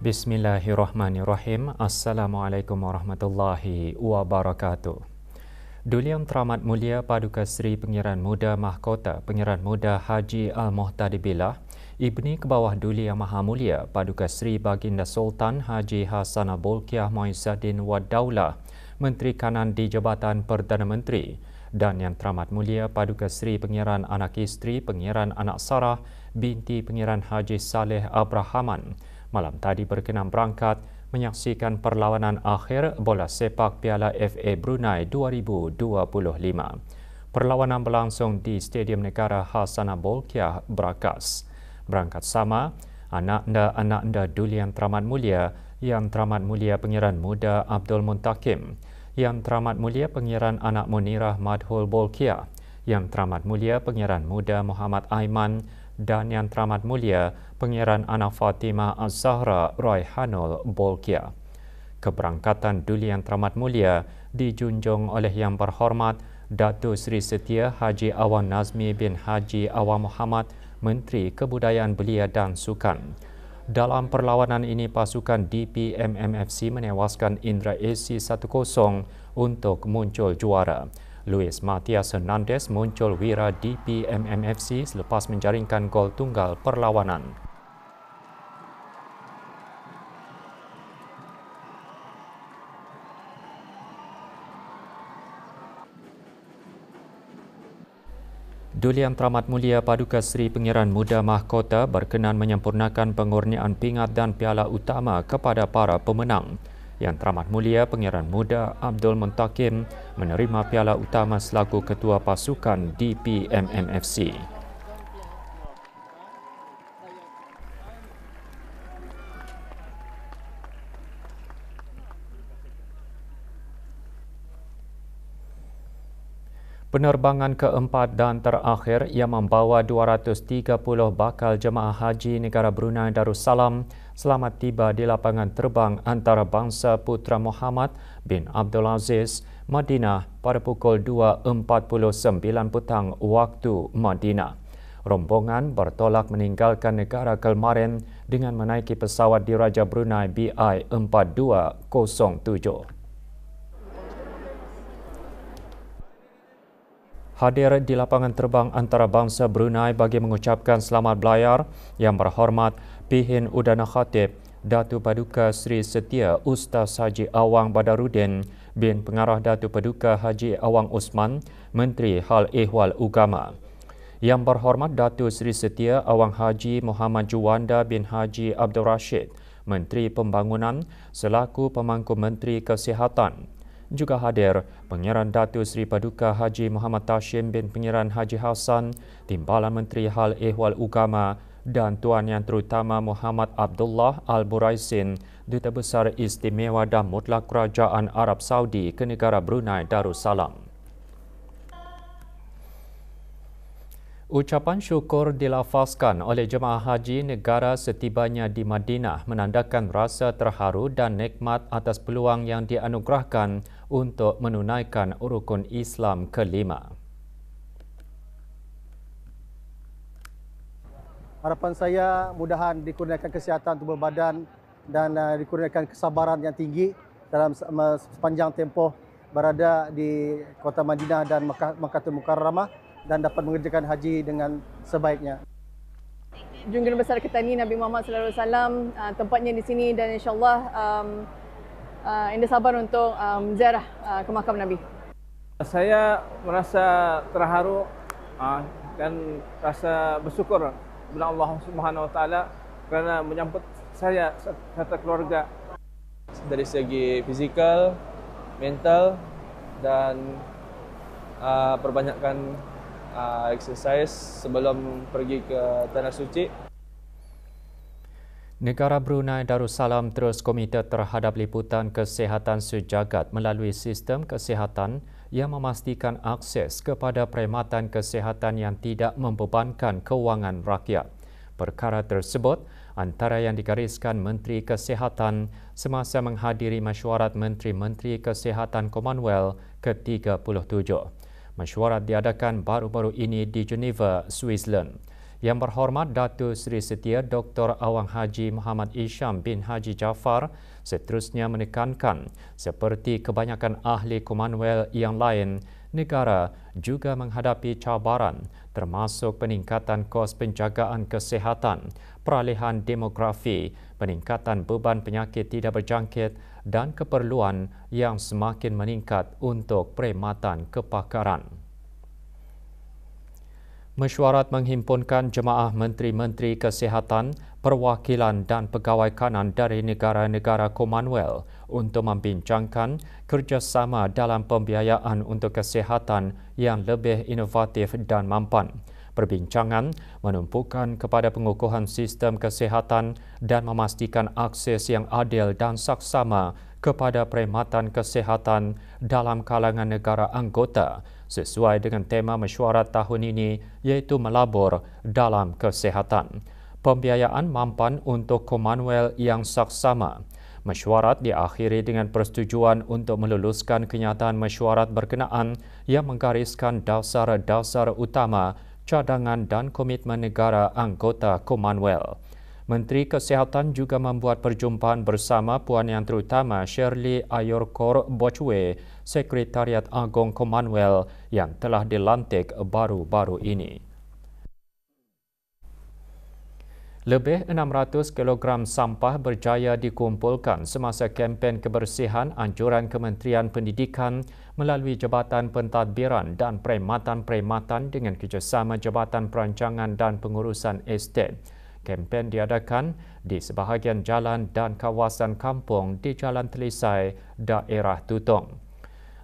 Bismillahirrahmanirrahim. Assalamualaikum warahmatullahi wabarakatuh. Duli Yang Teramat Mulia Paduka Seri Pengiran Muda Mahkota Pengiran Muda Haji Al-Muhtadi Billah, Ibni Kebawah Duli Yang Maha Mulia Paduka Seri Baginda Sultan Haji Hassanal Bolkiah Muizzaddin Wad Daulah, Menteri Kanan di Jabatan Perdana Menteri, dan Yang Teramat Mulia Paduka Seri Pengiran Anak Isteri Pengiran Anak Sarah binti Pengiran Haji Saleh Abrahaman malam tadi berkenan berangkat menyaksikan perlawanan akhir bola sepak Piala FA Brunei 2025. Perlawanan berlangsung di Stadium Negara Hassanal Bolkiah, Brakas. Berangkat sama, anak-anda Duli Yang Teramat Mulia, Yang Teramat Mulia Pengiran Muda Abdul Muntakim, Yang Teramat Mulia Pengiran Anak Munirah Madhul Bolkiah, Yang Teramat Mulia Pengiran Muda Muhammad Aiman, dan Yang Teramat Mulia Pengiran Anak Fatimah Az-Zahra Raihanul Bolkiah. Keberangkatan Duli Yang Teramat Mulia dijunjung oleh Yang Berhormat Datuk Seri Setia Haji Awang Nazmi bin Haji Awang Muhammad, Menteri Kebudayaan Belia dan Sukan. Dalam perlawanan ini, pasukan DPMMFC menewaskan Indra AC 1-0 untuk muncul juara. Luis Matias Hernandez muncul wira DPMMFC selepas menjaringkan gol tunggal perlawanan. Duli Yang Teramat Mulia Paduka Seri Pengiran Muda Mahkota berkenan menyempurnakan pengurnian pingat dan piala utama kepada para pemenang. Yang Teramat Mulia Pengiran Muda Abdul Muntakim menerima piala utama selaku Ketua Pasukan DPMMFC. Penerbangan keempat dan terakhir yang membawa 230 bakal jemaah haji negara Brunei Darussalam selamat tiba di lapangan terbang antarabangsa Putra Muhammad bin Abdul Aziz, Madinah pada pukul 2.49 petang waktu Madinah. Rombongan bertolak meninggalkan negara Kelmarin dengan menaiki pesawat Diraja Brunei BI 4207. Hadir di lapangan terbang antarabangsa Brunei bagi mengucapkan selamat belayar Yang Berhormat Pihin Udana Khatib Datu Paduka Seri Setia Ustaz Haji Awang Badarudin bin Pengarah Datu Paduka Haji Awang Usman, Menteri Hal Ehwal Ugama. Yang Berhormat Datu Seri Setia Awang Haji Muhammad Juwanda bin Haji Abdul Rashid, Menteri Pembangunan selaku Pemangku Menteri Kesihatan. Juga hadir Pengiran Datu Seri Paduka Haji Muhammad Tashim bin Pengiran Haji Hassan, Timbalan Menteri Hal Ehwal Ugama, dan Tuan Yang Terutama Muhammad Abdullah Al-Buraisin, Duta Besar Istimewa dan Mutlak Kerajaan Arab Saudi ke negara Brunei Darussalam. Ucapan syukur dilafazkan oleh jemaah haji negara setibanya di Madinah menandakan rasa terharu dan nikmat atas peluang yang dianugerahkan untuk menunaikan rukun Islam kelima. Harapan saya mudahan dikurniakan kesihatan tubuh badan dan dikurniakan kesabaran yang tinggi dalam sepanjang tempoh berada di kota Madinah dan Makkahul Mukarramah dan dapat mengerjakan haji dengan sebaiknya. Junjungan besar kita ni Nabi Muhammad sallallahu alaihi wasallam, tempatnya di sini dan insya-Allah Anda sabar untuk ziarah ke makam Nabi. Saya merasa terharu dan rasa bersyukur kepada Allah Subhanahu Wa Taala kerana menyambut saya serta keluarga dari segi fizikal, mental dan perbanyakkan exercise sebelum pergi ke Tanah Suci. Negara Brunei Darussalam terus komited terhadap liputan kesihatan sejagat melalui sistem kesihatan yang memastikan akses kepada perkhidmatan kesihatan yang tidak membebankan kewangan rakyat. Perkara tersebut antara yang digariskan Menteri Kesihatan semasa menghadiri mesyuarat Menteri-Menteri Kesihatan Commonwealth ke-37. Mesyuarat diadakan baru-baru ini di Geneva, Switzerland. Yang Berhormat Datuk Seri Setia Dr. Awang Haji Muhammad Isham bin Haji Jaafar seterusnya menekankan seperti kebanyakan ahli Commonwealth yang lain, negara juga menghadapi cabaran termasuk peningkatan kos penjagaan kesihatan, peralihan demografi, peningkatan beban penyakit tidak berjangkit dan keperluan yang semakin meningkat untuk perkhidmatan kepakaran. Mesyuarat menghimpunkan jemaah menteri-menteri kesihatan, perwakilan dan pegawai kanan dari negara-negara Commonwealth untuk membincangkan kerjasama dalam pembiayaan untuk kesihatan yang lebih inovatif dan mampan. Perbincangan menumpukan kepada pengukuhan sistem kesihatan dan memastikan akses yang adil dan saksama kepada perkhidmatan kesihatan dalam kalangan negara anggota sesuai dengan tema mesyuarat tahun ini iaitu melabur dalam kesihatan. Pembiayaan mampan untuk Commonwealth yang saksama. Mesyuarat diakhiri dengan persetujuan untuk meluluskan kenyataan mesyuarat berkenaan yang menggariskan dasar-dasar utama, cadangan dan komitmen negara anggota Commonwealth. Menteri Kesihatan juga membuat perjumpaan bersama Puan Yang Terutama Shirley Ayorkor Bochwe, Sekretariat Agong Commonwealth yang telah dilantik baru-baru ini. Lebih 600 kg sampah berjaya dikumpulkan semasa kempen kebersihan anjuran Kementerian Pendidikan melalui Jabatan Pentadbiran dan Perkhidmatan-Perkhidmatan dengan kerjasama Jabatan Perancangan dan Pengurusan Estet. Kempen diadakan di sebahagian jalan dan kawasan kampung di Jalan Telisai, daerah Tutong.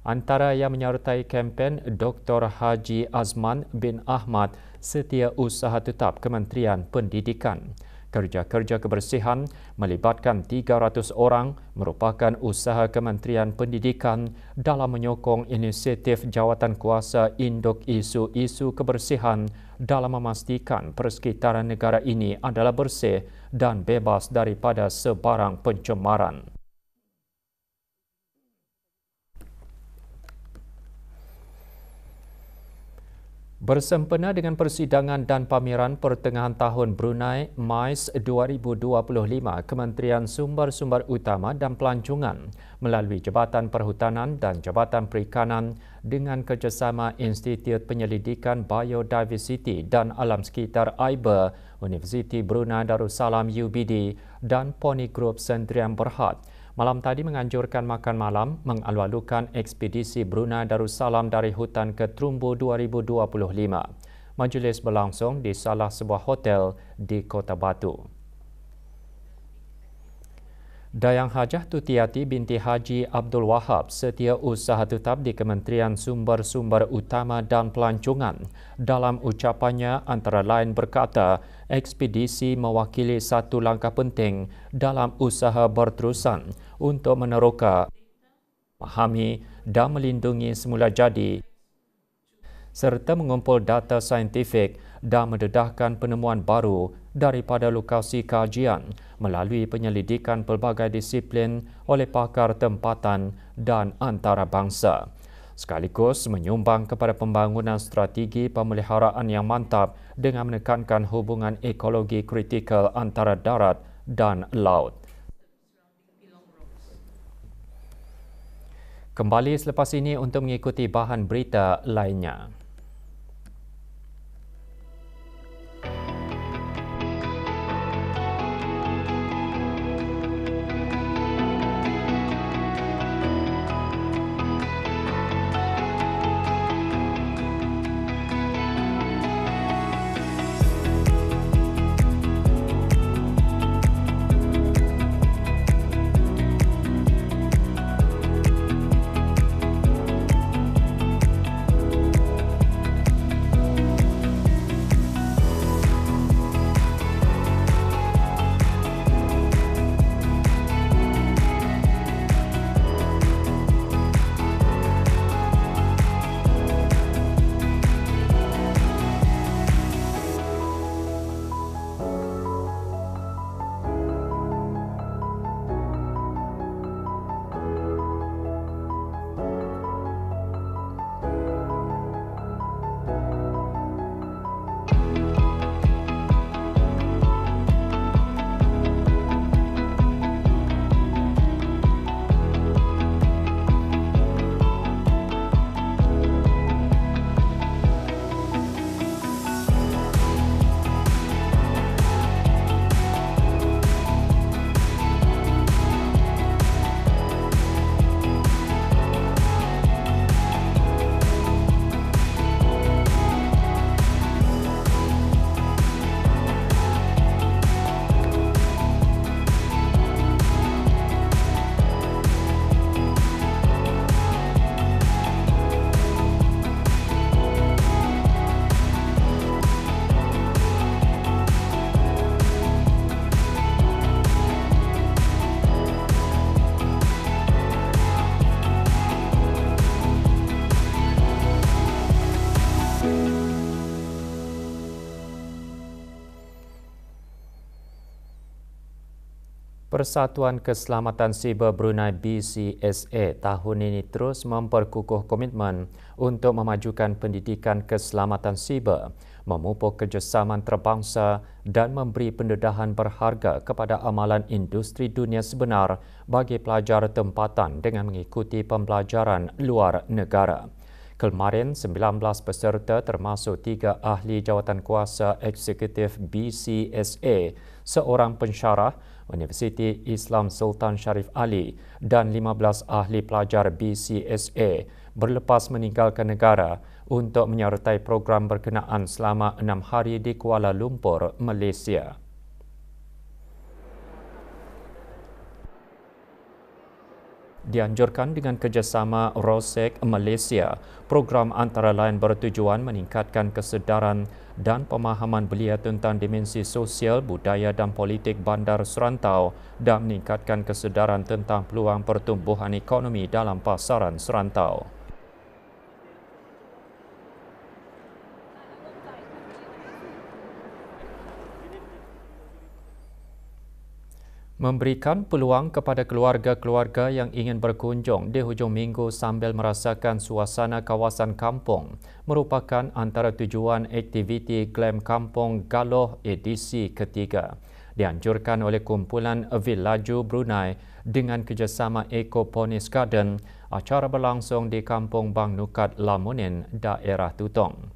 Antara yang menyertai kempen Dr. Haji Azman bin Ahmad, Setiausaha Tetap Kementerian Pendidikan. Kerja-kerja kebersihan melibatkan 300 orang merupakan usaha Kementerian Pendidikan dalam menyokong inisiatif Jawatankuasa Induk Isu-Isu Kebersihan dalam memastikan persekitaran negara ini adalah bersih dan bebas daripada sebarang pencemaran. Bersempena dengan persidangan dan pameran pertengahan tahun Brunei MICE 2025, Kementerian Sumber-Sumber Utama dan Pelancongan melalui Jabatan Perhutanan dan Jabatan Perikanan dengan kerjasama Institut Penyelidikan Biodiversity dan Alam Sekitar AIBA, Universiti Brunei Darussalam UBD dan Pony Group Sendirian Berhad malam tadi menganjurkan makan malam mengalu-alukan ekspedisi Brunei Darussalam dari hutan ke Terumbu 2025. Majlis berlangsung di salah sebuah hotel di Kota Batu. Dayang Hajah Tutiati binti Haji Abdul Wahab, Setiausaha Tetap di Kementerian Sumber-Sumber Utama dan Pelancongan, dalam ucapannya antara lain berkata, ekspedisi mewakili satu langkah penting dalam usaha berterusan untuk meneroka, memahami dan melindungi semula jadi serta mengumpul data saintifik dan mendedahkan penemuan baru daripada lokasi kajian melalui penyelidikan pelbagai disiplin oleh pakar tempatan dan antarabangsa. Sekaligus menyumbang kepada pembangunan strategi pemeliharaan yang mantap dengan menekankan hubungan ekologi kritikal antara darat dan laut. Kembali selepas ini untuk mengikuti bahan berita lainnya. Persatuan Keselamatan Siber Brunei BCSA tahun ini terus memperkukuh komitmen untuk memajukan pendidikan keselamatan siber, memupuk kerjasama antarabangsa dan memberi pendedahan berharga kepada amalan industri dunia sebenar bagi pelajar tempatan dengan mengikuti pembelajaran luar negara. Kemarin, 19 peserta termasuk 3 ahli jawatankuasa eksekutif BCSA, seorang pensyarah Universiti Islam Sultan Sharif Ali dan 15 ahli pelajar BCSA berlepas meninggalkan negara untuk menyertai program berkenaan selama 6 hari di Kuala Lumpur, Malaysia. Dianjurkan dengan kerjasama ROSEC Malaysia, program antara lain bertujuan meningkatkan kesedaran dan pemahaman belia tentang dimensi sosial, budaya dan politik bandar serantau dan meningkatkan kesedaran tentang peluang pertumbuhan ekonomi dalam pasaran serantau. Memberikan peluang kepada keluarga-keluarga yang ingin berkunjung di hujung minggu sambil merasakan suasana kawasan kampung merupakan antara tujuan aktiviti Glam Kampung Galoh edisi ketiga. Dianjurkan oleh kumpulan Villaju Brunei dengan kerjasama Ecoponis Garden, acara berlangsung di Kampung Bang Nukat Lamunin, daerah Tutong.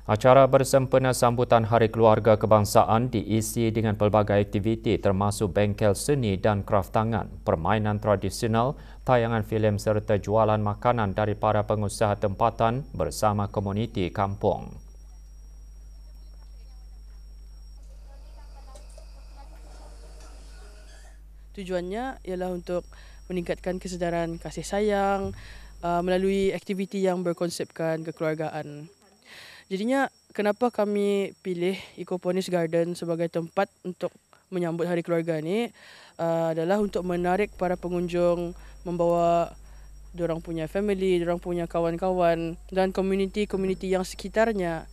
Acara bersempena sambutan Hari Keluarga Kebangsaan diisi dengan pelbagai aktiviti termasuk bengkel seni dan kraf tangan, permainan tradisional, tayangan filem serta jualan makanan dari para pengusaha tempatan bersama komuniti kampung. Tujuannya ialah untuk meningkatkan kesedaran kasih sayang melalui aktiviti yang berkonsepkan kekeluargaan. Jadinya, kenapa kami pilih Ecoponis Garden sebagai tempat untuk menyambut Hari Keluarga ini adalah untuk menarik para pengunjung, membawa diorang punya family, diorang punya kawan-kawan dan komuniti-komuniti yang sekitarnya.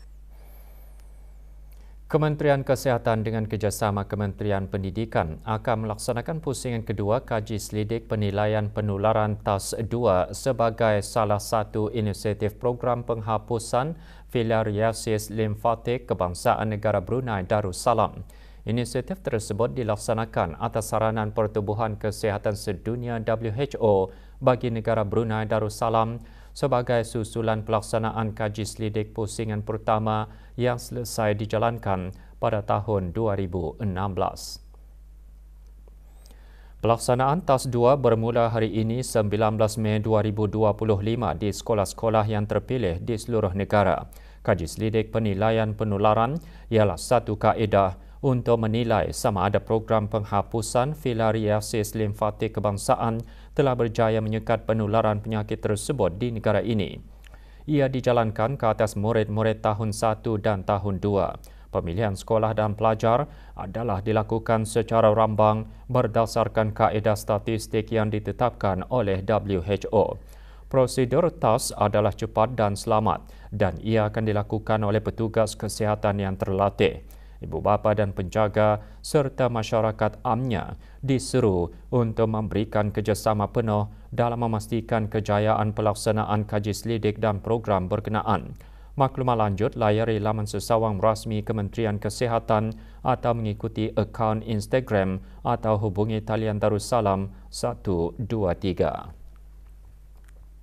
Kementerian Kesihatan dengan kerjasama Kementerian Pendidikan akan melaksanakan pusingan kedua kaji selidik penilaian penularan TAS 2 sebagai salah satu inisiatif program penghapusan filariasis limfatik kebangsaan negara Brunei Darussalam. Inisiatif tersebut dilaksanakan atas saranan Pertubuhan Kesihatan Sedunia WHO bagi negara Brunei Darussalam sebagai susulan pelaksanaan kaji selidik pusingan pertama yang selesai dijalankan pada tahun 2016. Pelaksanaan TAS 2 bermula hari ini 19 Mei 2025 di sekolah-sekolah yang terpilih di seluruh negara. Kaji selidik penilaian penularan ialah satu kaedah untuk menilai sama ada program penghapusan filariasis limfatik kebangsaan telah berjaya menyekat penularan penyakit tersebut di negara ini. Ia dijalankan ke atas murid-murid tahun 1 dan tahun 2. Pemilihan sekolah dan pelajar adalah dilakukan secara rambang berdasarkan kaedah statistik yang ditetapkan oleh WHO. Prosedur TAS adalah cepat dan selamat dan ia akan dilakukan oleh petugas kesihatan yang terlatih. Ibu bapa dan penjaga serta masyarakat amnya diseru untuk memberikan kerjasama penuh dalam memastikan kejayaan pelaksanaan kaji selidik dan program berkenaan. Maklumat lanjut layari laman sesawang rasmi Kementerian Kesihatan atau mengikuti akaun Instagram atau hubungi talian Darussalam 123.